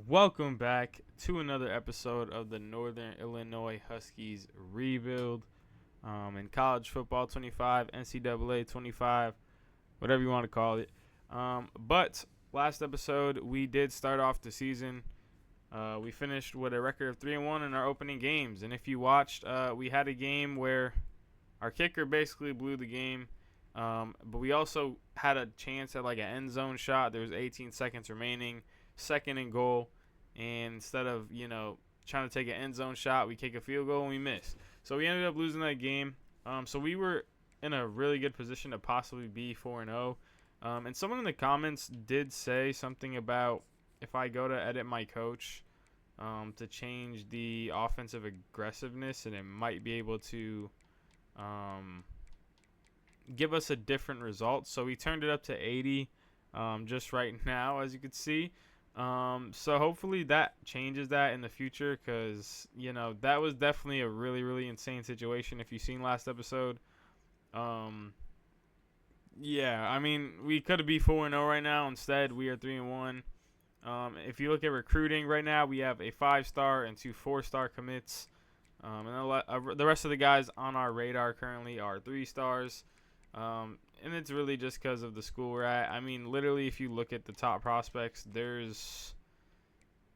Welcome back to another episode of the Northern Illinois Huskies rebuild in college football 25, NCAA 25, whatever you want to call it. But last episode, we did start off the season. We finished with a record of 3-1 in our opening games. And if you watched, we had a game where our kicker basically blew the game. But we also had a chance at like an end zone shot. There was 18 seconds remaining, second and goal. And instead of, trying to take an end zone shot, we kick a field goal and we miss. So we ended up losing that game. So we were in a really good position to possibly be 4-0. And someone in the comments did say something about if I go to edit my coach to change the offensive aggressiveness, and it might be able to give us a different result. So we turned it up to 80 just right now, as you can see. So hopefully that changes that in the future, because that was definitely a really, really insane situation. If you've seen last episode, yeah, I mean, we could be 4-0 right now. Instead, we are 3-1. If you look at recruiting right now, we have a 5-star and 2 4-star commits. And the rest of the guys on our radar currently are 3 stars. And it's really just because of the school we're at. I mean, literally, if you look at the top prospects, there's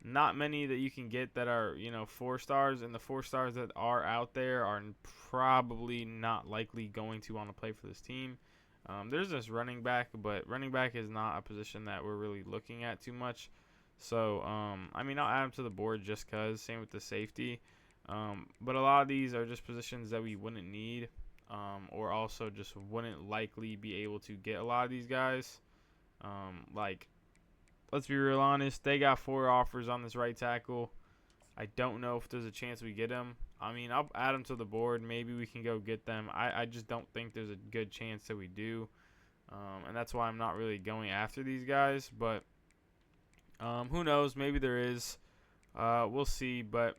not many that you can get that are, 4 stars. And the 4 stars that are out there are probably not likely going to want to play for this team. There's this running back, but running back is not a position that we're really looking at too much. So, I'll add them to the board just because. Same with the safety. But a lot of these are just positions that we wouldn't need. Or also just wouldn't likely be able to get a lot of these guys. Let's be real honest, they got 4 offers on this right tackle. I don't know if there's a chance we get them. I'll add them to the board. Maybe we can go get them. I just don't think there's a good chance that we do. And that's why I'm not really going after these guys. But who knows? Maybe there is. We'll see. But,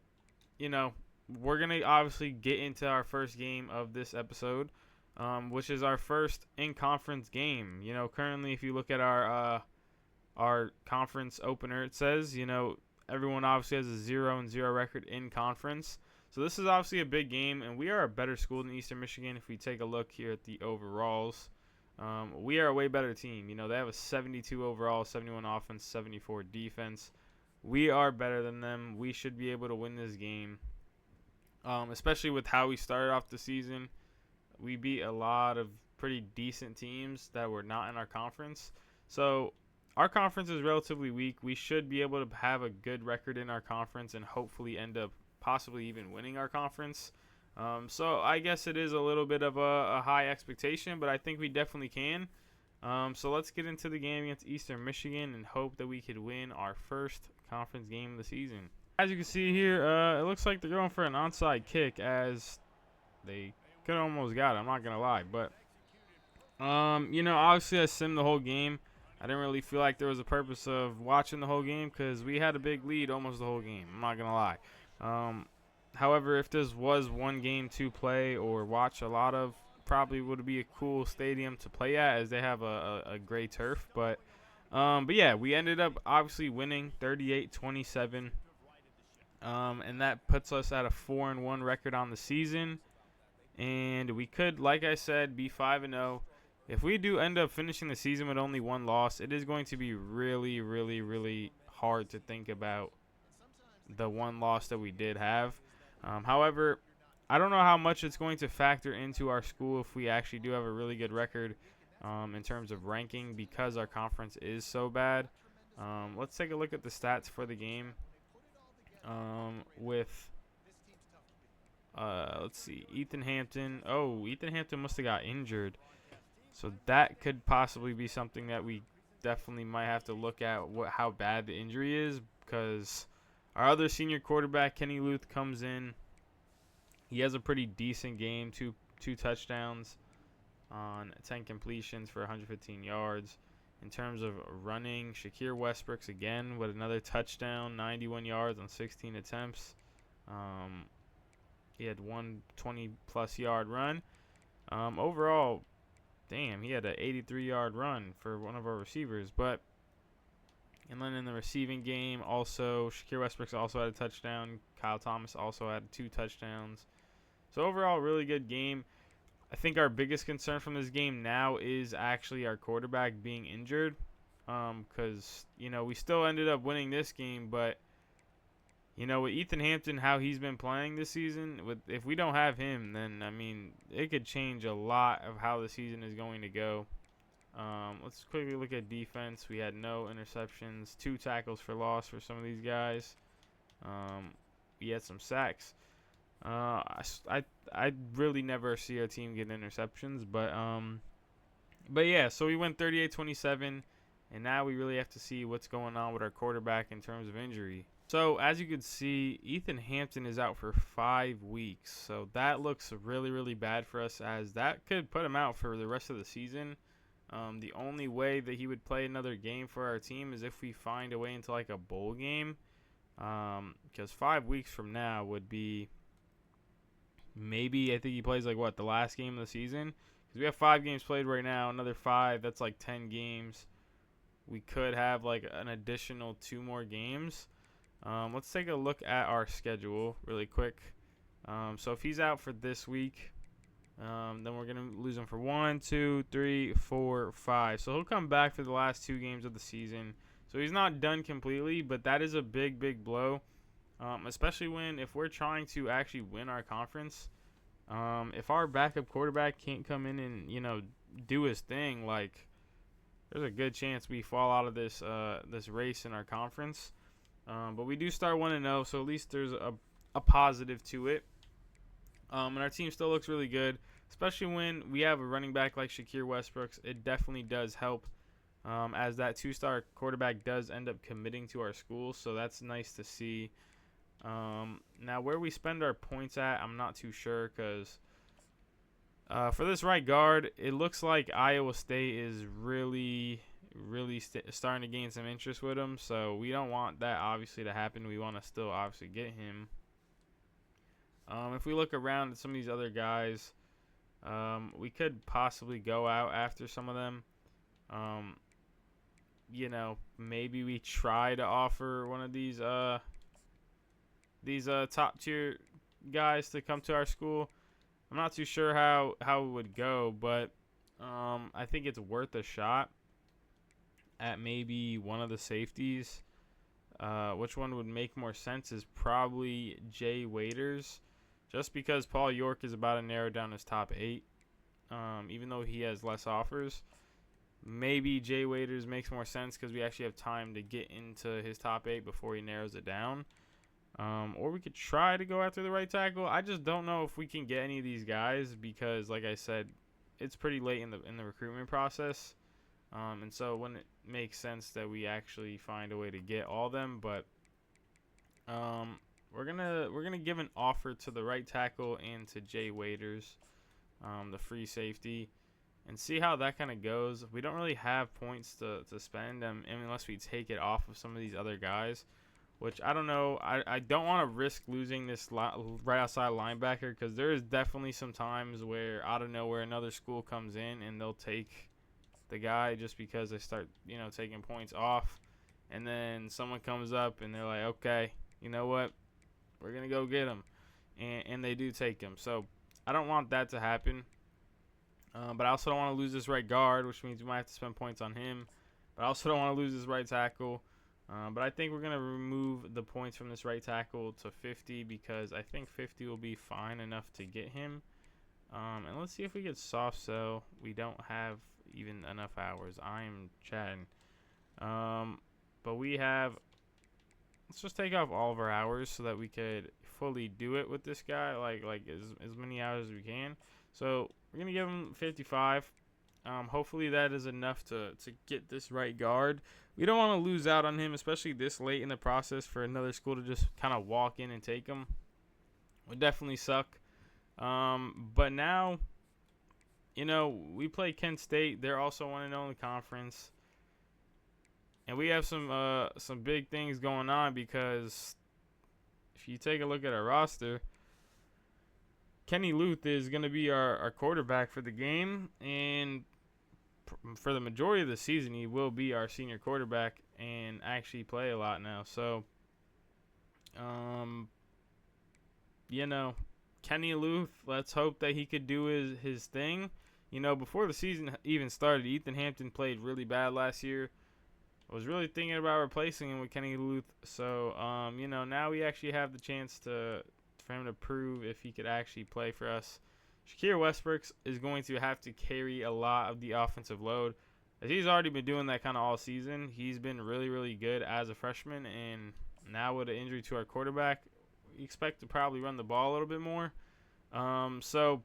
we're going to obviously get into our first game of this episode, which is our first in-conference game. Currently, if you look at our conference opener, it says, everyone obviously has a 0-0 record in conference. So this is obviously a big game, and we are a better school than Eastern Michigan. If we take a look here at the overalls, we are a way better team. They have a 72 overall, 71 offense, 74 defense. We are better than them. We should be able to win this game. Especially with how we started off the season. We beat a lot of pretty decent teams that were not in our conference. So our conference is relatively weak. We should be able to have a good record in our conference and hopefully end up possibly even winning our conference. So I guess it is a little bit of a high expectation, but I think we definitely can. So let's get into the game against Eastern Michigan and hope that we could win our first conference game of the season. As you can see here, it looks like they're going for an onside kick, as they could almost got it. I'm not going to lie. But, obviously I simmed the whole game. I didn't really feel like there was a purpose of watching the whole game because we had a big lead almost the whole game. I'm not going to lie. However, if this was one game to play or watch a lot of, probably would be a cool stadium to play at, as they have a great turf. But yeah, we ended up obviously winning 38-27. And that puts us at a 4-1 record on the season. And we could, like I said, be 5-0. If we do end up finishing the season with only 1 loss, it is going to be really, really, really hard to think about the 1 loss that we did have. However, I don't know how much it's going to factor into our school if we actually do have a really good record in terms of ranking, because our conference is so bad. Let's take a look at the stats for the game. Let's see, Ethan Hampton. Oh, Ethan Hampton must have got injured. So that could possibly be something that we definitely might have to look at, how bad the injury is, because our other senior quarterback, Kenny Luth, comes in. He has a pretty decent game, two touchdowns on 10 completions for 115 yards. In terms of running, Shakir Westbrooks again with another touchdown, 91 yards on 16 attempts. He had one 20-plus yard run. Overall, damn, he had an 83-yard run for one of our receivers. But And then in the receiving game, also, Shakir Westbrook also had a touchdown. Kyle Thomas also had 2 touchdowns. So overall, really good game. I think our biggest concern from this game now is actually our quarterback being injured. Because, we still ended up winning this game, but, with Ethan Hampton, how he's been playing this season, if we don't have him, then, it could change a lot of how the season is going to go. Let's quickly look at defense. We had no interceptions, 2 tackles for loss for some of these guys. We had some sacks. I really never see our team get interceptions, but yeah. So we went 38-27, and now we really have to see what's going on with our quarterback in terms of injury. So as you can see, Ethan Hampton is out for 5 weeks. So that looks really, really bad for us, as that could put him out for the rest of the season. The only way that he would play another game for our team is if we find a way into like a bowl game. Because 5 weeks from now would be maybe, I think he plays like the last game of the season. Because we have 5 games played right now, another 5, that's like 10 games. We could have like an additional 2 more games. Let's take a look at our schedule really quick. So if he's out for this week, then we're going to lose him for 1, 2, 3, 4, 5. So he'll come back for the last 2 games of the season. So he's not done completely, but that is a big, big blow. Especially if we're trying to actually win our conference. If our backup quarterback can't come in and, do his thing, like, there's a good chance we fall out of this race in our conference. But we do start 1-0, so at least there's a positive to it. And our team still looks really good, especially when we have a running back like Shakir Westbrook. It definitely does help, as that 2-star quarterback does end up committing to our school, so that's nice to see. Now, where we spend our points at, I'm not too sure, because for this right guard, it looks like Iowa State is really, really starting to gain some interest with him, so we don't want that, obviously, to happen. We want to still, obviously, get him. If we look around at some of these other guys, we could possibly go out after some of them. Maybe we try to offer one of these top tier guys to come to our school. I'm not too sure how it would go, but I think it's worth a shot at maybe one of the safeties. Which one would make more sense is probably Jay Waiters, just because Paul York is about to narrow down his top 8, even though he has less offers. Maybe Jay Waiters makes more sense because we actually have time to get into his top 8 before he narrows it down. Or we could try to go after the right tackle. I just don't know if we can get any of these guys because, like I said, it's pretty late in the recruitment process. And so it wouldn't make sense that we actually find a way to get all of them. But we're gonna give an offer to the right tackle and to Jay Waiters, the free safety, and see how that kind of goes. We don't really have points to spend unless we take it off of some of these other guys. Which, I don't know, I don't want to risk losing this right outside linebacker, because there is definitely some times where, out of nowhere, another school comes in and they'll take the guy just because they start, taking points off. And then someone comes up and they're like, okay, you know what, we're going to go get him. And they do take him. So I don't want that to happen. But I also don't want to lose this right guard, which means we might have to spend points on him. But I also don't want to lose this right tackle. But I think we're going to remove the points from this right tackle to 50 because I think 50 will be fine enough to get him. And let's see if we get soft sell. We don't have even enough hours. I am chatting. But we have... Let's just take off all of our hours so that we could fully do it with this guy, like as many hours as we can. So we're going to give him 55. Hopefully that is enough to get this right guard. We don't want to lose out on him, especially this late in the process, for another school to just kind of walk in and take him. Would definitely suck. But now, we play Kent State. They're also 1-0 in the conference. And we have some big things going on because if you take a look at our roster, Kenny Luth is going to be our quarterback for the game. And for the majority of the season, he will be our senior quarterback and actually play a lot now. So, um, you know, Kenny Luth, let's hope that he could do his thing. Before the season even started, Ethan Hampton played really bad last year. I was really thinking about replacing him with Kenny Luth. So, now we actually have the chance for him to prove if he could actually play for us. Shakir Westbrook is going to have to carry a lot of the offensive load, as he's already been doing that kind of all season. He's been really, really good as a freshman, and now with an injury to our quarterback, we expect to probably run the ball a little bit more. So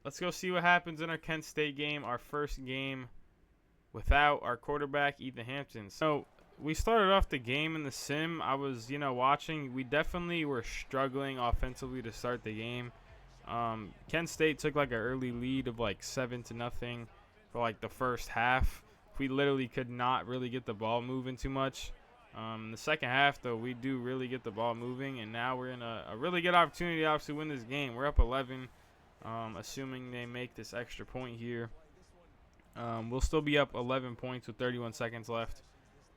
let's go see what happens in our Kent State game, our first game without our quarterback, Ethan Hampton. So we started off the game in the sim. I was, watching. We definitely were struggling offensively to start the game. Kent State took like an early lead of like 7-0 for like the first half. We literally could not really get the ball moving too much. In the second half, though, we do really get the ball moving, and now we're in a really good opportunity to obviously win this game. We're up 11, assuming they make this extra point here. We'll still be up 11 points with 31 seconds left.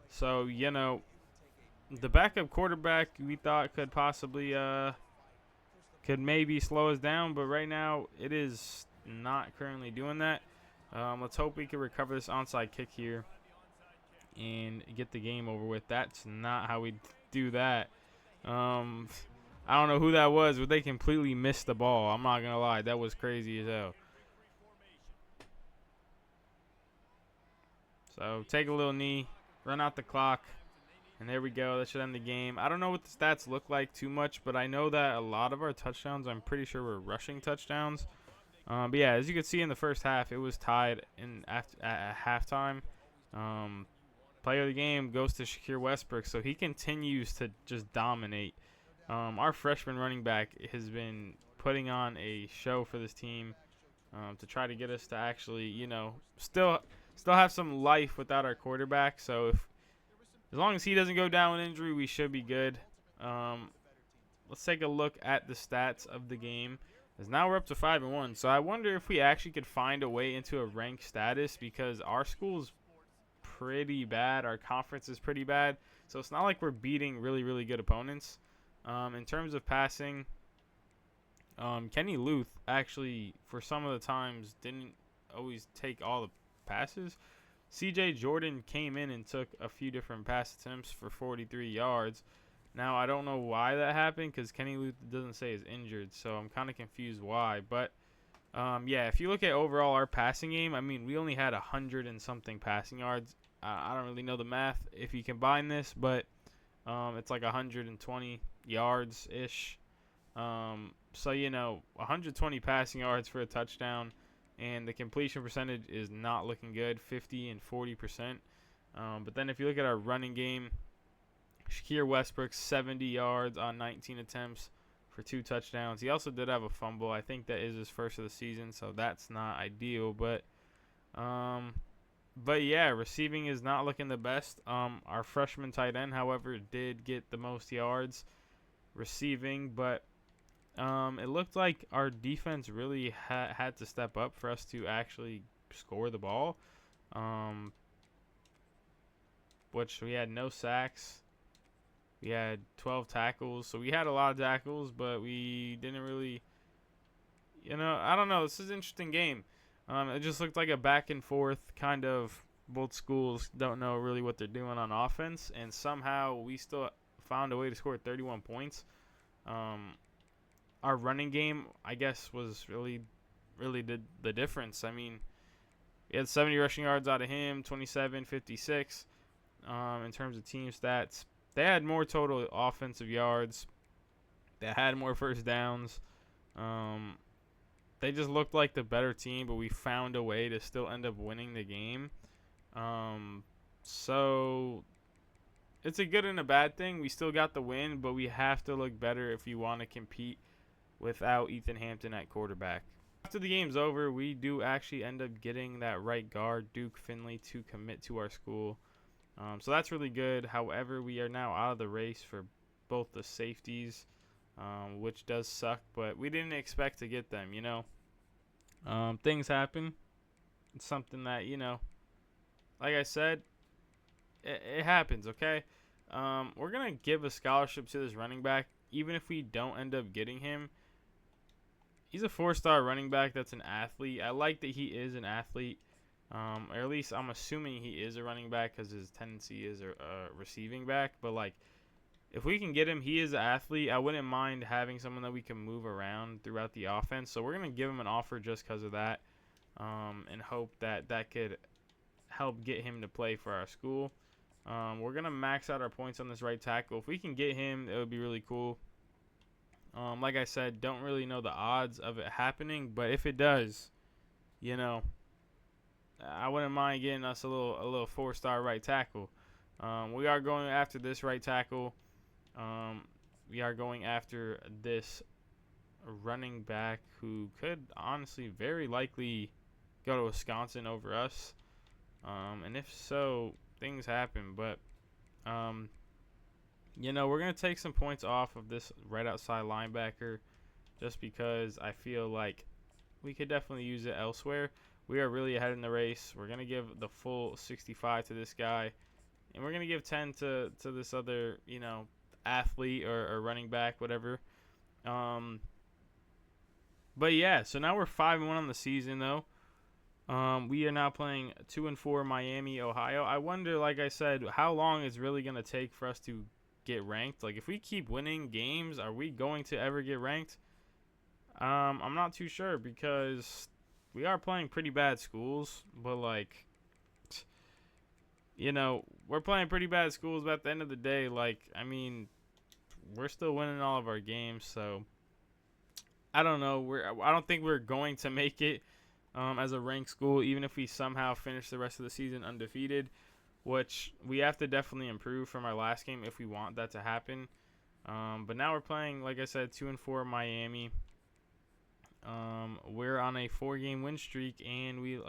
So, the backup quarterback we thought could possibly could maybe slow us down, but right now it is not currently doing that. Let's hope we can recover this onside kick here and get the game over with. That's not how we do that. I don't know who that was, but they completely missed the ball. I'm not going to lie. That was crazy as hell. So take a little knee, run out the clock, and there we go. That should end the game. I don't know what the stats look like too much, but I know that a lot of our touchdowns, I'm pretty sure, were rushing touchdowns. But yeah, as you can see in the first half, it was tied at halftime. Player of the game goes to Shakir Westbrook, so he continues to just dominate. Our freshman running back has been putting on a show for this team to try to get us to actually, still have some life without our quarterback. So as long as he doesn't go down with injury, we should be good. Let's take a look at the stats of the game. As now we're up to 5-1. So I wonder if we actually could find a way into a ranked status, because our school's pretty bad. Our conference is pretty bad. So it's not like we're beating really, really good opponents. In terms of passing, Kenny Luth actually, for some of the times, didn't always take all the passes. CJ Jordan came in and took a few different pass attempts for 43 yards. Now, I don't know why that happened, because Kenny Luth doesn't say he's injured, so I'm kind of confused why. But, yeah, if you look at overall our passing game, I mean, we only had 100 and something passing yards. I don't really know the math if you combine this, but it's like 120 yards-ish. So, 120 passing yards for a touchdown. And the completion percentage is not looking good, 50 and 40%. But then if you look at our running game, Shakir Westbrook, 70 yards on 19 attempts for 2 touchdowns. He also did have a fumble. I think that is his first of the season, so that's not ideal. But yeah, receiving is not looking the best. Our freshman tight end, however, did get the most yards receiving, but it looked like our defense really had to step up for us to actually score the ball, which we had no sacks. We had 12 tackles, so we had a lot of tackles, but we didn't really, I don't know. This is an interesting game. It just looked like a back and forth kind of. Both schools don't know really what they're doing on offense, and somehow we still found a way to score 31 points. Our running game, I guess, was really the difference. I mean, we had 70 rushing yards out of him, 27, 56. In terms of team stats, they had more total offensive yards. They had more first downs. They just looked like the better team, but we found a way to still end up winning the game. So it's a good and a bad thing. We still got the win, but we have to look better if we want to compete without Ethan Hampton at quarterback. After the game's over, we do actually end up getting that right guard, Duke Finley, to commit to our school. So that's really good. However, we are now out of the race for both the safeties, which does suck, but we didn't expect to get them, Things happen. It's something that, like I said, it happens, okay? We're going to give a scholarship to this running back, even if we don't end up getting him. He's a 4-star running back that's an athlete. I like that he is an athlete. Or at least I'm assuming he is a running back because his tendency is a receiving back. But, like, if we can get him, he is an athlete. I wouldn't mind having someone that we can move around throughout the offense. So we're going to give him an offer just because of that, and hope that that could help get him to play for our school. We're going to max out our points on this right tackle. If we can get him, it would be really cool. Like I said, don't really know the odds of it happening, but if it does, I wouldn't mind getting us a little 4-star right tackle. We are going after this right tackle. We are going after this running back who could honestly very likely go to Wisconsin over us. And if so, things happen. But, we're going to take some points off of this right outside linebacker just because I feel like we could definitely use it elsewhere. We are really ahead in the race. We're going to give the full 65 to this guy. And we're going to give 10 to this other, athlete or running back, whatever. But yeah, so now we're 5-1 on the season, though. We are now playing 2-4 Miami, Ohio. I wonder, like I said, how long it's really going to take for us to get ranked. Like, if we keep winning games, are we going to ever get ranked? I'm not too sure because we are playing pretty bad schools, but, like, we're playing pretty bad schools, but at the end of the day, like, I mean, we're still winning all of our games, so I don't know. I don't think we're going to make it as a ranked school, even if we somehow finish the rest of the season undefeated, which we have to definitely improve from our last game if we want that to happen. But now we're playing, like I said, 2-4 Miami. We're on a 4-game win streak, and we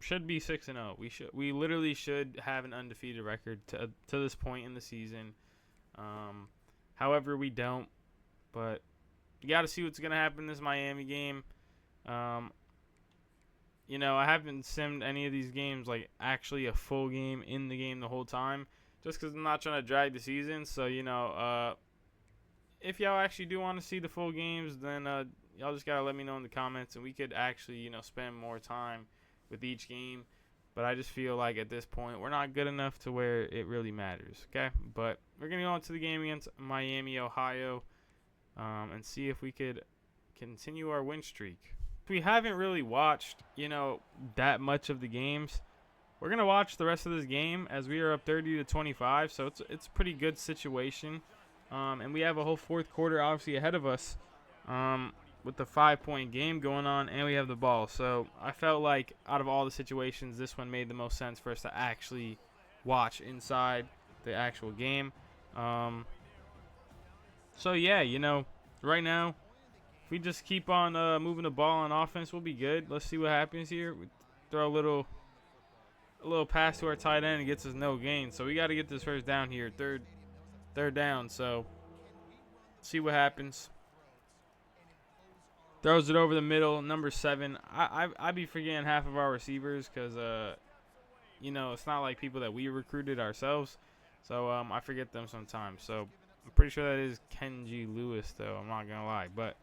should be 6-0. We literally should have an undefeated record to this point in the season. However, we don't. But you got to see what's gonna happen in this Miami game. I haven't simmed any of these games like actually a full game in the game the whole time, just because I'm not trying to drag the season. So if y'all actually do want to see the full games, then y'all just gotta let me know in the comments, and we could actually spend more time with each game. But I just feel like at this point we're not good enough to where it really matters. Okay, but we're gonna go into the game against Miami, Ohio, and see if we could continue our win streak. We haven't really watched that much of the games. We're gonna watch the rest of this game as we are up 30-25, so it's a pretty good situation, and we have a whole fourth quarter obviously ahead of us, with the 5-point game going on, and we have the ball. So I felt like out of all the situations, this one made the most sense for us to actually watch inside the actual game. So yeah, right now, if we just keep on moving the ball on offense, we'll be good. Let's see what happens here. We throw a little pass to our tight end and gets us no gain. So we got to get this first down here, third down. So see what happens. Throws it over the middle, number 7. I be forgetting half of our receivers because it's not like people that we recruited ourselves. So I forget them sometimes. So I'm pretty sure that is Kenji Lewis, though. I'm not gonna lie, but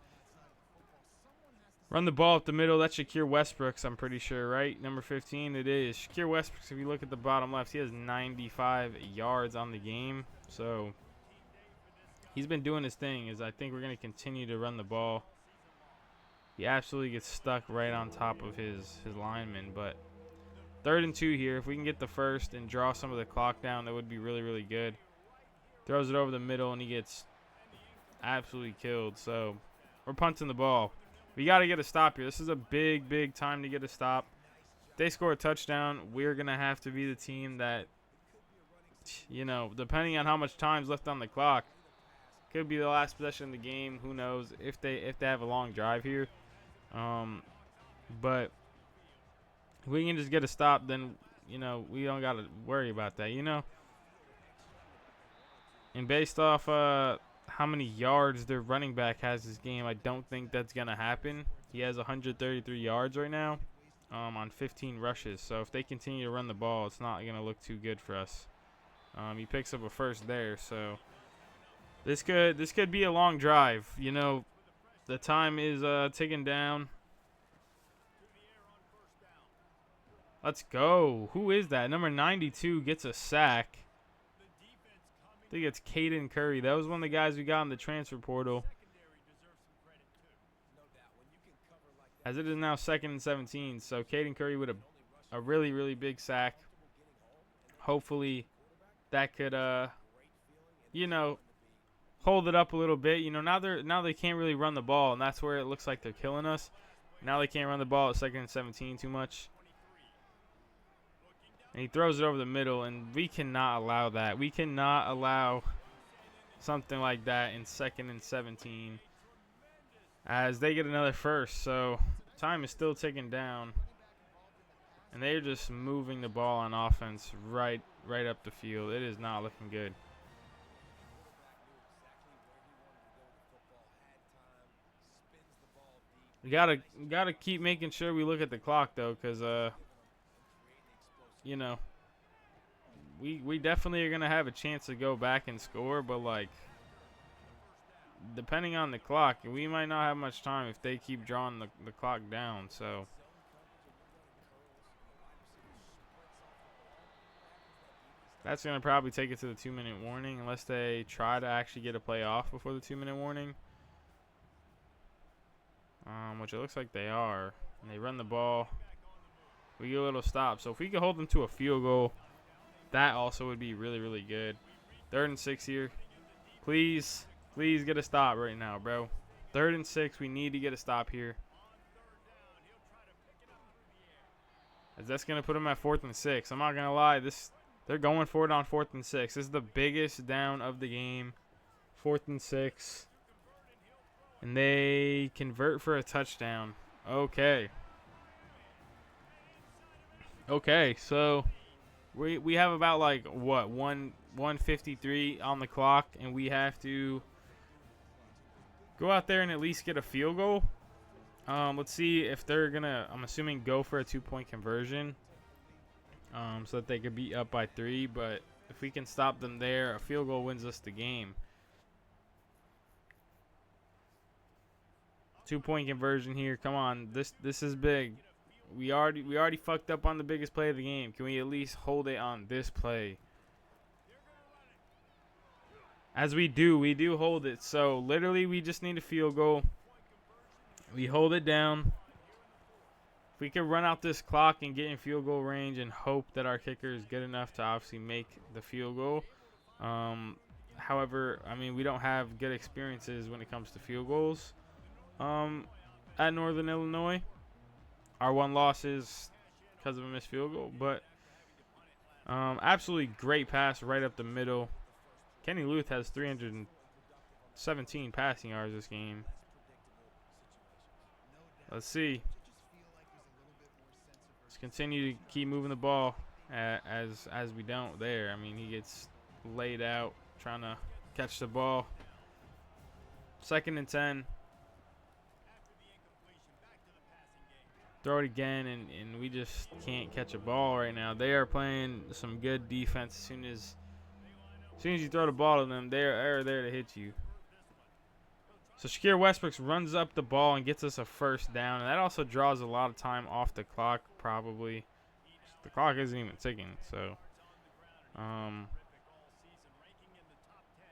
run the ball up the middle. That's Shakir Westbrooks, I'm pretty sure, right? Number 15, it is. Shakir Westbrooks, if you look at the bottom left, he has 95 yards on the game. So he's been doing his thing. I think we're going to continue to run the ball. He absolutely gets stuck right on top of his lineman. But 3rd and 2 here. If we can get the first and draw some of the clock down, that would be really, really good. Throws it over the middle, and he gets absolutely killed. So we're punting the ball. We got to get a stop here. This is a big, big time to get a stop. If they score a touchdown, we're going to have to be the team that, depending on how much time's left on the clock, could be the last possession of the game. Who knows if they have a long drive here. But if we can just get a stop, then, we don't got to worry about that, And based off how many yards their running back has this game, I don't think that's going to happen. He has 133 yards right now. on 15 rushes. So if they continue to run the ball, it's not going to look too good for us. He picks up a first there, so this could be a long drive. You know, the time is ticking down. Let's go. Who is that? Number 92 gets a sack. I think it's Caden Curry. That was one of the guys we got in the transfer portal. As it is now 2nd and 17, so Caden Curry with a really, really big sack. Hopefully that could, you know, hold it up a little bit. You know, now they can't really run the ball, and that's where it looks like they're killing us. Now they can't run the ball at 2nd and 17 too much. And he throws it over the middle, and we cannot allow that. We cannot allow something like that in 2nd and 17 as they get another first. So time is still ticking down, and they're just moving the ball on offense right up the field. It is not looking good. We gotta keep making sure we look at the clock though, because you know, we definitely are gonna have a chance to go back and score, but like, depending on the clock, we might not have much time if they keep drawing the clock down. So that's gonna probably take it to the 2-minute warning, unless they try to actually get a play off before the 2-minute warning. Which it looks like they are. And they run the ball. We get a little stop. So if we could hold them to a field goal, that also would be really, really good. 3rd and 6 here. Please get a stop right now, bro. 3rd and 6. We need to get a stop here. As that's going to put them at 4th and 6. I'm not going to lie. They're going for it on 4th and 6. This is the biggest down of the game. 4th and 6. And they convert for a touchdown. Okay. Okay, so we have about like what 153 on the clock, and we have to go out there and at least get a field goal. Let's see if they're gonna, I'm assuming, go for a 2-point conversion, so that they could be up by 3. But if we can stop them there, a field goal wins us the game. 2-point conversion here. Come on, this is big. We already fucked up on the biggest play of the game. Can we at least hold it on this play? As we do hold it. So literally we just need a field goal. We hold it down. If we can run out this clock and get in field goal range and hope that our kicker is good enough to obviously make the field goal. However, I mean, we don't have good experiences when it comes to field goals at Northern Illinois. Our one loss is because of a missed field goal, but absolutely great pass right up the middle. Kenny Luth has 317 passing yards this game. Let's see. Let's continue to keep moving the ball as we don't there. I mean, he gets laid out trying to catch the ball. 2nd and 10. Throw it again, and we just can't catch a ball right now. They are playing some good defense. As soon as you throw the ball to them, they're there to hit you. So Shakir Westbrooks runs up the ball and gets us a first down, and that also draws a lot of time off the clock, probably. The clock isn't even ticking, so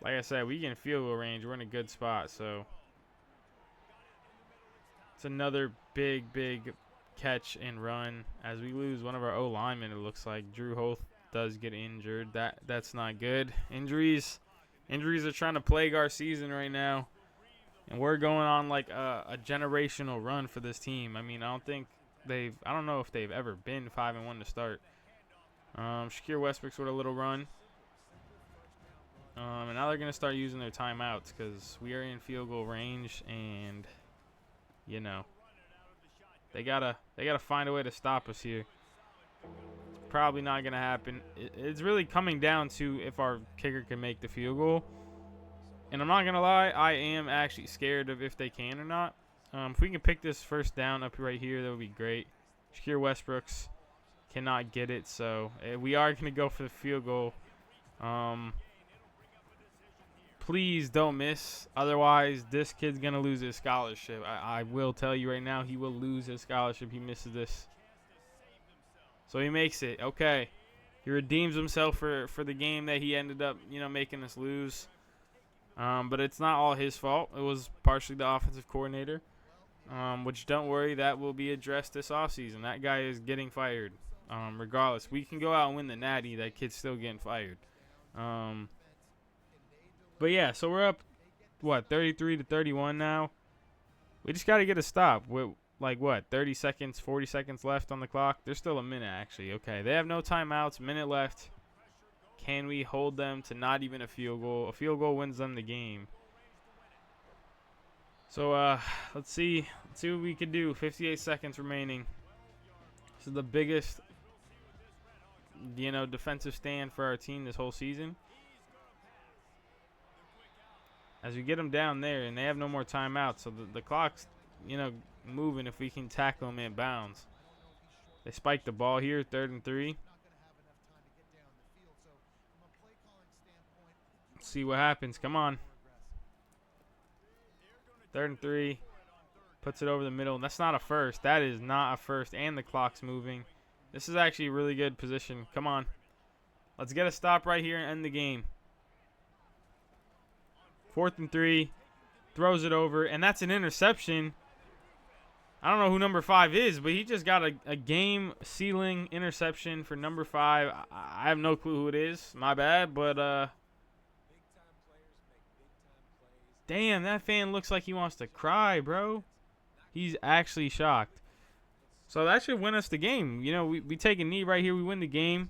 like I said, we get in field goal range. We're in a good spot, so it's another big catch and run as we lose one of our O linemen. It looks like Drew Holt does get injured. That's not good. Injuries are trying to plague our season right now, and we're going on like a generational run for this team. I mean, I don't know if they've ever been 5-1 to start. Shakir Westbrook's with a little run, and now they're gonna start using their timeouts because we are in field goal range, and you know, they gotta find a way to stop us here. Probably not gonna happen. It's really coming down to if our kicker can make the field goal. And I'm not gonna lie, I am actually scared of if they can or not. If we can pick this first down up right here, that would be great. Shakir Westbrooks cannot get it, so we are going to go for the field goal. Please don't miss. Otherwise, this kid's going to lose his scholarship. I will tell you right now, he will lose his scholarship. He misses this. So he makes it. Okay. He redeems himself for the game that he ended up, making us lose. But it's not all his fault. It was partially the offensive coordinator. Which, don't worry, that will be addressed this offseason. That guy is getting fired. Regardless, we can go out and win the Natty. That kid's still getting fired. But yeah, so we're up, 33-31 now. We just got to get a stop with 30 seconds, 40 seconds left on the clock. There's still a minute, actually. Okay, they have no timeouts, minute left. Can we hold them to not even a field goal? A field goal wins them the game. So let's see what we can do. 58 seconds remaining. This is the biggest, defensive stand for our team this whole season. As we get them down there, and they have no more timeouts, so the clock's, moving if we can tackle them in bounds. They spike the ball here, 3rd and 3. Let's see what happens. Come on. 3rd and 3. Puts it over the middle. That's not a first. That is not a first, and the clock's moving. This is actually a really good position. Come on. Let's get a stop right here and end the game. 4th and 3, throws it over, and that's an interception. I don't know who number 5 is, but he just got a game-sealing interception for number 5. I have no clue who it is. My bad, but damn, that fan looks like he wants to cry, bro. He's actually shocked. So that should win us the game. We take a knee right here. We win the game.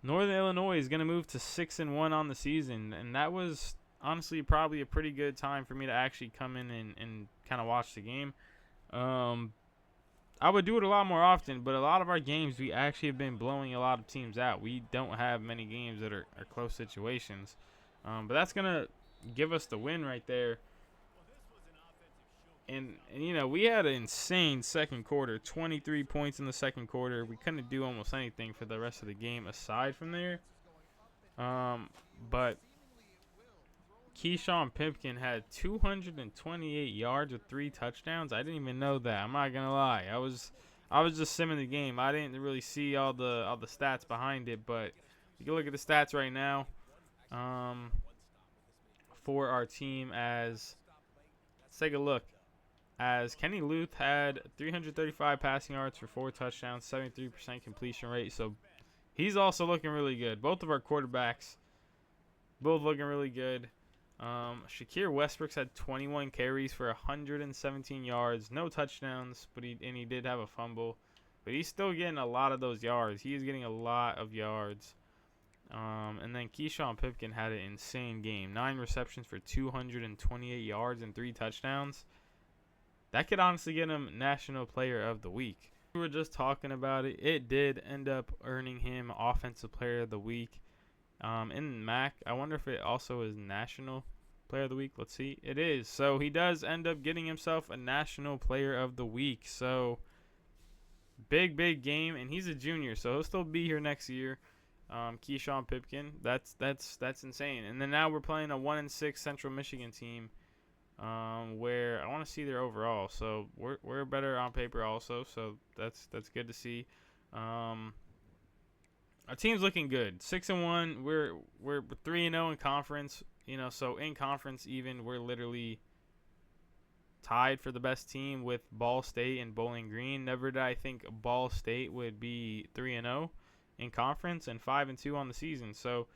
Northern Illinois is going to move to 6-1 on the season, and that was honestly probably a pretty good time for me to actually come in and kind of watch the game. I would do it a lot more often, but a lot of our games we actually have been blowing a lot of teams out. We don't have many games that are close situations, but that's gonna give us the win right there. And we had an insane second quarter, 23 points in the second quarter. We couldn't do almost anything for the rest of the game aside from there. But Keyshawn Pimpkin had 228 yards with 3 touchdowns. I didn't even know that. I'm not gonna lie. I was just simming the game. I didn't really see all the stats behind it, but you can look at the stats right now for our team. Let's take a look. As Kenny Luth had 335 passing yards for 4 touchdowns, 73% completion rate. So he's also looking really good. Both of our quarterbacks, both looking really good. Shakir Westbrooks had 21 carries for 117 yards, no touchdowns, but he did have a fumble. But he's still getting a lot of those yards. He is getting a lot of yards. And then Keyshawn Pipkin had an insane game. 9 receptions for 228 yards and 3 touchdowns. That could honestly get him National Player of the Week. We were just talking about it. It did end up earning him Offensive Player of the Week. In MAC, I wonder if it also is National Player of the Week. Let's see. It is. So he does end up getting himself a National Player of the Week. So big game, and he's a junior, so he'll still be here next year. Keyshawn Pipkin. That's insane. And then now we're playing a 1-6 Central Michigan team, where I want to see their overall. So we're better on paper also. So that's good to see. Our team's looking good. 6-1. We're 3-0 in conference. So in conference even we're literally tied for the best team with Ball State and Bowling Green. Never did I think Ball State would be 3-0 in conference and 5-2 on the season. So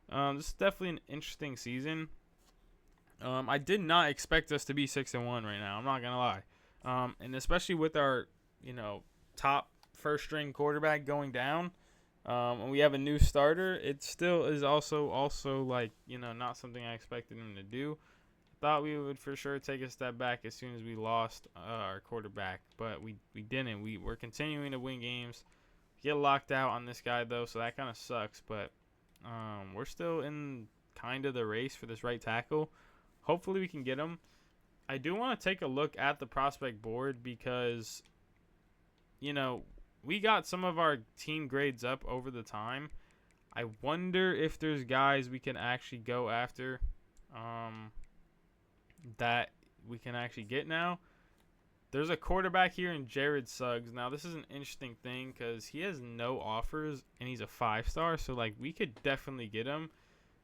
this is definitely an interesting season. I did not expect us to be 6-1 right now. I'm not gonna lie. And especially with our top first string quarterback going down. And we have a new starter. It still is also not something I expected him to do. Thought we would for sure take a step back as soon as we lost our quarterback, but we didn't. We're continuing to win games. Get locked out on this guy though, so that kind of sucks. But we're still in kind of the race for this right tackle. Hopefully we can get him. I do want to take a look at the prospect board because we got some of our team grades up over the time. I wonder if there's guys we can actually go after that we can actually get now. There's a quarterback here in Jared Suggs. Now, this is an interesting thing because he has no offers, and he's a 5-star, so, we could definitely get him.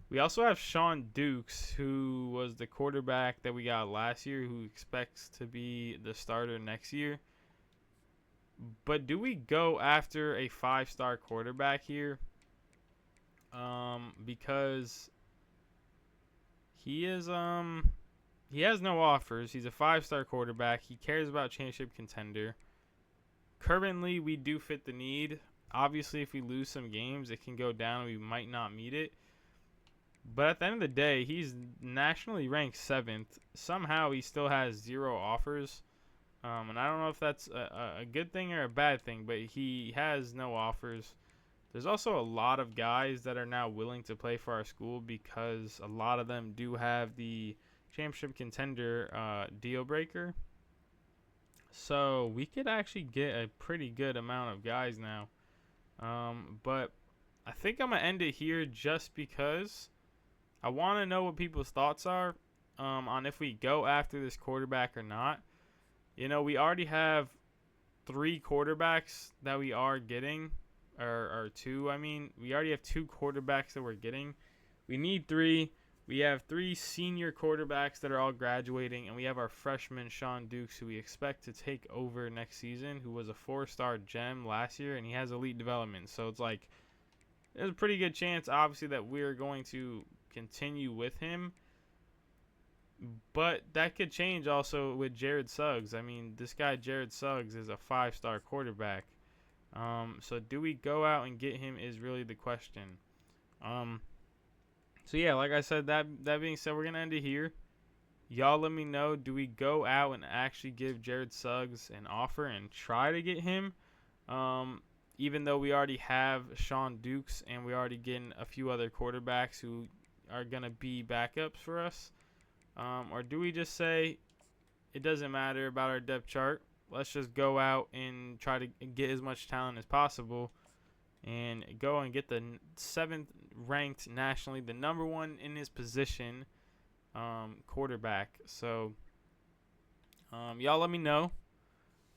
We also have Sean Dukes, who was the quarterback that we got last year, who expects to be the starter next year. But do we go after a 5-star quarterback here? Because he is he has no offers. He's a 5-star quarterback. He cares about championship contender. Currently, we do fit the need. Obviously, if we lose some games, it can go down and we might not meet it. But at the end of the day, he's nationally ranked 7th. Somehow, he still has 0 offers. And I don't know if that's a good thing or a bad thing, but he has no offers. There's also a lot of guys that are now willing to play for our school because a lot of them do have the championship contender deal breaker. So we could actually get a pretty good amount of guys now. But I think I'm going to end it here just because I want to know what people's thoughts are on if we go after this quarterback or not. We already have 3 quarterbacks that we are getting. Or 2, I mean. We already have 2 quarterbacks that we're getting. We need 3. We have 3 senior quarterbacks that are all graduating, and we have our freshman Sean Dukes, who we expect to take over next season, who was a 4-star gem last year, and he has elite development. So it's there's a pretty good chance, obviously, that we're going to continue with him. But that could change also with Jared Suggs. I mean, this guy Jared Suggs is a 5-star quarterback. So do we go out and get him is really the question. So yeah, like I said, that being said, we're gonna end it here. Y'all let me know, do we go out and actually give Jared Suggs an offer and try to get him? Even though we already have Sean Dukes and we already getting a few other quarterbacks who are gonna be backups for us. Or do we just say it doesn't matter about our depth chart? Let's just go out and try to get as much talent as possible and go and get the 7th ranked nationally, the number 1 in his position quarterback. So y'all let me know.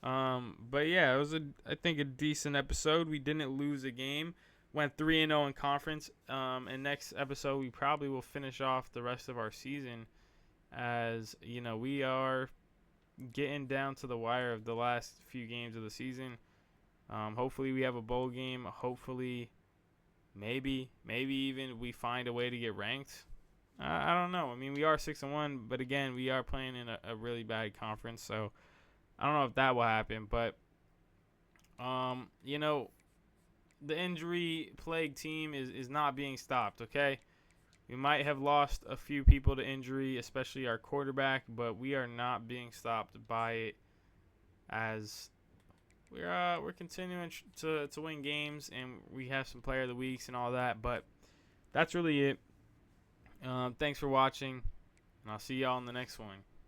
But yeah, it was I think a decent episode. We didn't lose a game. Went 3-0 in conference. And next episode we probably will finish off the rest of our season, as we are getting down to the wire of the last few games of the season. Hopefully we have a bowl game. Hopefully, maybe even we find a way to get ranked. I don't know. I mean, we are 6-1, but again, we are playing in a really bad conference, so I don't know if that will happen. But the injury plagued team is not being stopped. Okay. We might have lost a few people to injury, especially our quarterback, but we are not being stopped by it, as we're continuing to win games, and we have some player of the weeks and all that. But that's really it. Thanks for watching, and I'll see y'all in the next one.